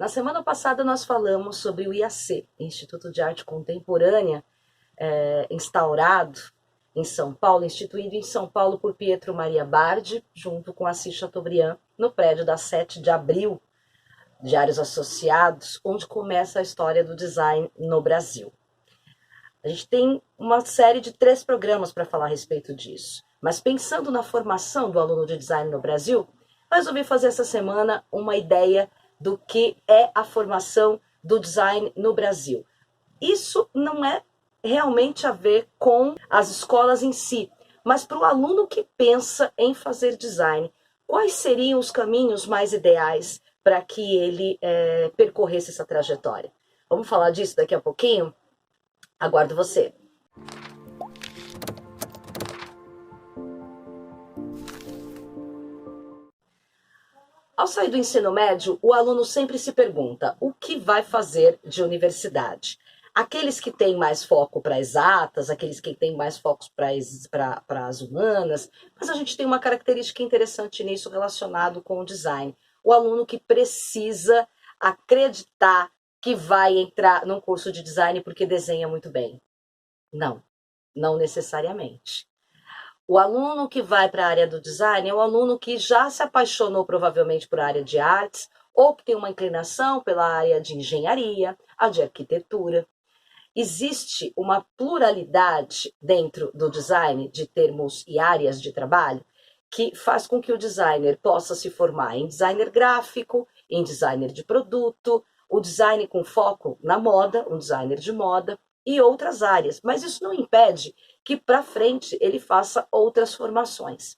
Na semana passada nós falamos sobre o IAC, Instituto de Arte Contemporânea, instaurado em São Paulo, instituído em São Paulo por Pietro Maria Bardi, junto com Assis Chateaubriand, no prédio da 7 de abril, Diários Associados, onde começa a história do design no Brasil. A gente tem uma série de 3 programas para falar a respeito disso, mas pensando na formação do aluno de design no Brasil, resolvi fazer essa semana uma ideia do que é a formação do design no Brasil. Isso não é realmente a ver com as escolas em si, mas para o aluno que pensa em fazer design, quais seriam os caminhos mais ideais para que ele percorresse essa trajetória? Vamos falar disso daqui a pouquinho? Aguardo você. Ao sair do ensino médio, o aluno sempre se pergunta o que vai fazer de universidade. Aqueles que têm mais foco para exatas, aqueles que têm mais focos para as humanas, mas a gente tem uma característica interessante nisso relacionado com o design. O aluno que precisa acreditar que vai entrar num curso de design porque desenha muito bem. Não necessariamente. O aluno que vai para a área do design é o aluno que já se apaixonou provavelmente por a área de artes ou que tem uma inclinação pela área de engenharia, a de arquitetura. Existe uma pluralidade dentro do design de termos e áreas de trabalho que faz com que o designer possa se formar em designer gráfico, em designer de produto, o design com foco na moda, um designer de moda e outras áreas. Mas isso não impede que para frente ele faça outras formações.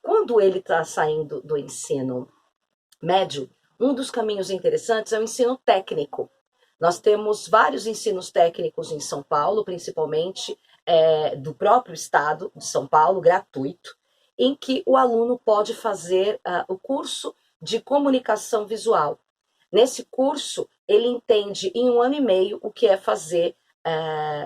Quando ele está saindo do ensino médio, um dos caminhos interessantes é o ensino técnico. Nós temos vários ensinos técnicos em São Paulo, principalmente do próprio estado de São Paulo, gratuito, em que o aluno pode fazer o curso de comunicação visual. Nesse curso, ele entende em 1 ano e meio o que é fazer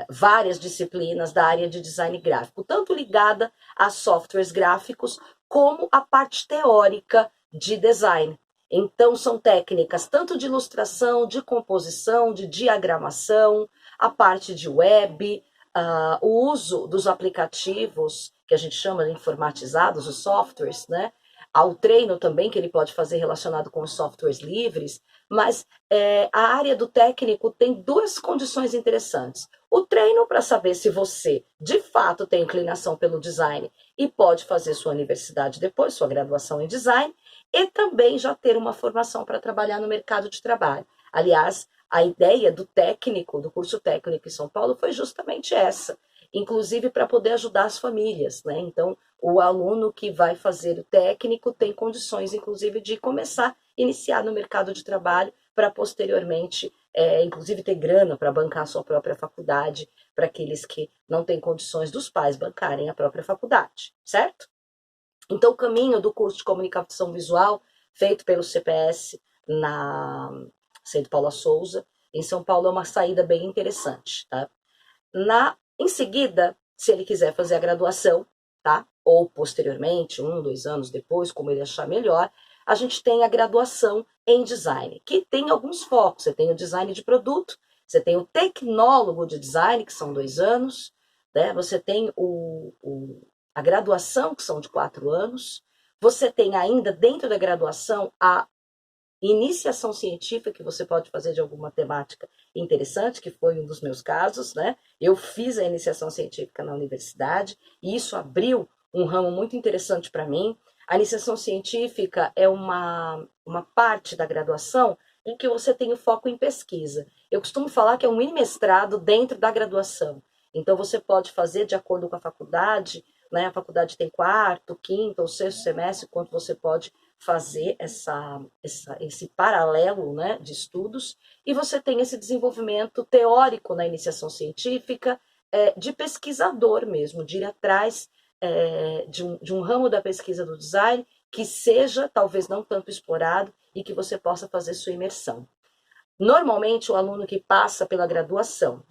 várias disciplinas da área de design gráfico, tanto ligada a softwares gráficos, como a parte teórica de design. Então, são técnicas tanto de ilustração, de composição, de diagramação, a parte de web, o uso dos aplicativos, que a gente chama de informatizados, os softwares, né? Ao treino também que ele pode fazer relacionado com os softwares livres, mas a área do técnico tem 2 condições interessantes. O treino para saber se você, de fato, tem inclinação pelo design e pode fazer sua universidade depois, sua graduação em design, e também já ter uma formação para trabalhar no mercado de trabalho. Aliás, a ideia do técnico, do curso técnico em São Paulo, foi justamente essa, inclusive para poder ajudar as famílias, né? Então, o aluno que vai fazer o técnico tem condições, inclusive, de começar a iniciar no mercado de trabalho para posteriormente, inclusive, ter grana para bancar a sua própria faculdade, para aqueles que não têm condições dos pais bancarem a própria faculdade, certo? Então, o caminho do curso de comunicação visual, feito pelo CPS na Centro Paula Souza, em São Paulo, é uma saída bem interessante, tá? Em seguida, se ele quiser fazer a graduação, tá? Ou posteriormente, 1, 2 anos depois, como ele achar melhor, a gente tem a graduação em design, que tem alguns focos. Você tem o design de produto, você tem o tecnólogo de design, que são 2 anos, né? Você tem a graduação, que são de 4 anos, você tem ainda dentro da graduação a iniciação científica, que você pode fazer de alguma temática interessante, que foi um dos meus casos, né? Eu fiz a iniciação científica na universidade e isso abriu um ramo muito interessante para mim. A iniciação científica é uma parte da graduação em que você tem o foco em pesquisa. Eu costumo falar que é um mini mestrado dentro da graduação. Então, você pode fazer de acordo com a faculdade, né? A faculdade tem 4º, 5º ou 6º semestre, quanto você pode fazer esse paralelo, né, de estudos, e você tem esse desenvolvimento teórico na iniciação científica, de pesquisador mesmo, de ir atrás de um ramo da pesquisa do design que seja, talvez não tanto explorado, e que você possa fazer sua imersão. Normalmente, o aluno que passa pela graduação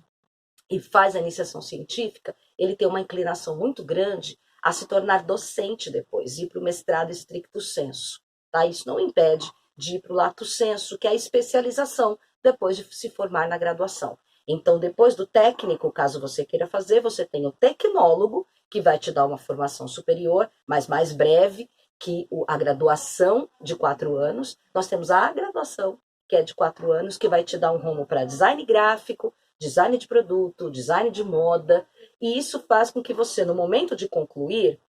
e faz a iniciação científica, ele tem uma inclinação muito grande a se tornar docente depois, ir para o mestrado stricto sensu. Tá? Isso não impede de ir para o lato sensu, que é a especialização depois de se formar na graduação. Então, depois do técnico, caso você queira fazer, você tem o tecnólogo, que vai te dar uma formação superior, mas mais breve que a graduação de 4 anos. Nós temos a graduação, que é de 4 anos, que vai te dar um rumo para design gráfico, design de produto, design de moda, e isso faz com que você, no momento de concluir,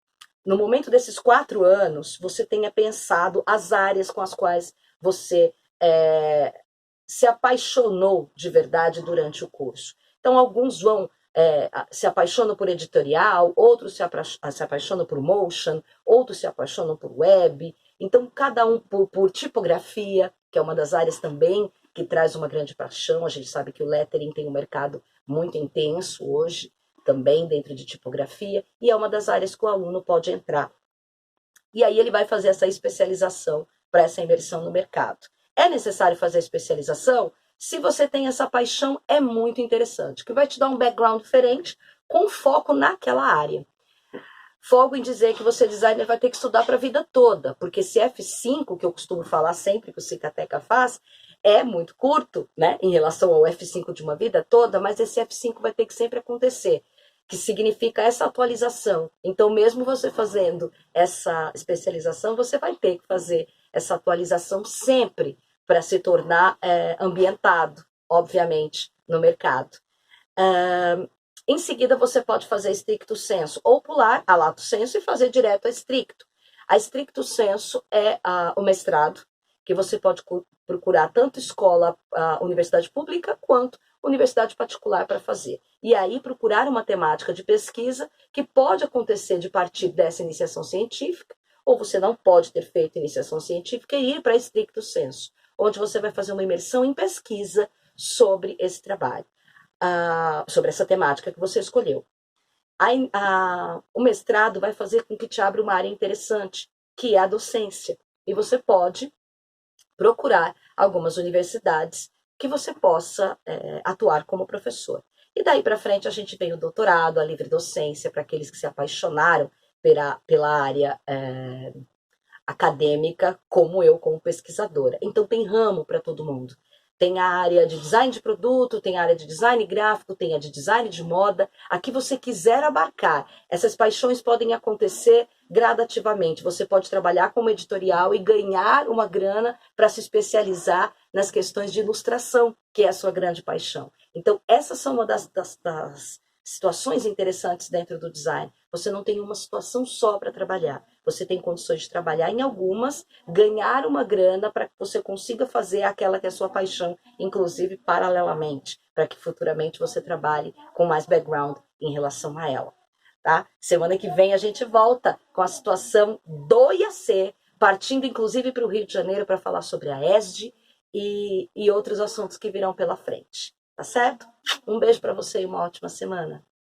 no momento desses 4 anos, você tenha pensado as áreas com as quais você se apaixonou de verdade durante o curso. Então, alguns vão se apaixonam por editorial, outros se apaixonam por motion, outros se apaixonam por web. Então, cada um por tipografia, que é uma das áreas também que traz uma grande paixão. A gente sabe que o lettering tem um mercado muito intenso hoje, também dentro de tipografia, e é uma das áreas que o aluno pode entrar. E aí ele vai fazer essa especialização para essa imersão no mercado. É necessário fazer a especialização? Se você tem essa paixão, é muito interessante, que vai te dar um background diferente, com foco naquela área. Fogo em dizer que você, designer, vai ter que estudar para a vida toda, porque esse F5, que eu costumo falar sempre que o Cicateca faz, é muito curto, né, em relação ao F5 de uma vida toda, mas esse F5 vai ter que sempre acontecer, que significa essa atualização. Então, mesmo você fazendo essa especialização, você vai ter que fazer essa atualização sempre para se tornar ambientado, obviamente, no mercado. Em seguida, você pode fazer stricto sensu, ou pular a lato sensu e fazer direto a stricto. A stricto sensu é o mestrado, que você pode procurar tanto escola, universidade pública, quanto universidade particular para fazer. E aí procurar uma temática de pesquisa que pode acontecer de partir dessa iniciação científica, ou você não pode ter feito iniciação científica e ir para stricto sensu, onde você vai fazer uma imersão em pesquisa sobre esse trabalho. Sobre essa temática que você escolheu. O mestrado vai fazer com que te abra uma área interessante, que é a docência. E você pode procurar algumas universidades que você possa atuar como professor. E daí para frente a gente tem o doutorado, a livre docência, para aqueles que se apaixonaram pela área acadêmica, como eu, como pesquisadora. Então tem ramo para todo mundo. Tem a área de design de produto, tem a área de design gráfico, tem a de design de moda, a que você quiser abarcar. Essas paixões podem acontecer gradativamente. Você pode trabalhar como editorial e ganhar uma grana para se especializar nas questões de ilustração, que é a sua grande paixão. Então, essas são uma das situações interessantes dentro do design. Você não tem uma situação só para trabalhar. Você tem condições de trabalhar em algumas, ganhar uma grana para que você consiga fazer aquela que é a sua paixão, inclusive paralelamente, para que futuramente você trabalhe com mais background em relação a ela. Tá? Semana que vem a gente volta com a situação do IAC, partindo inclusive para o Rio de Janeiro para falar sobre a ESD e outros assuntos que virão pela frente. Tá certo? Um beijo para você e uma ótima semana.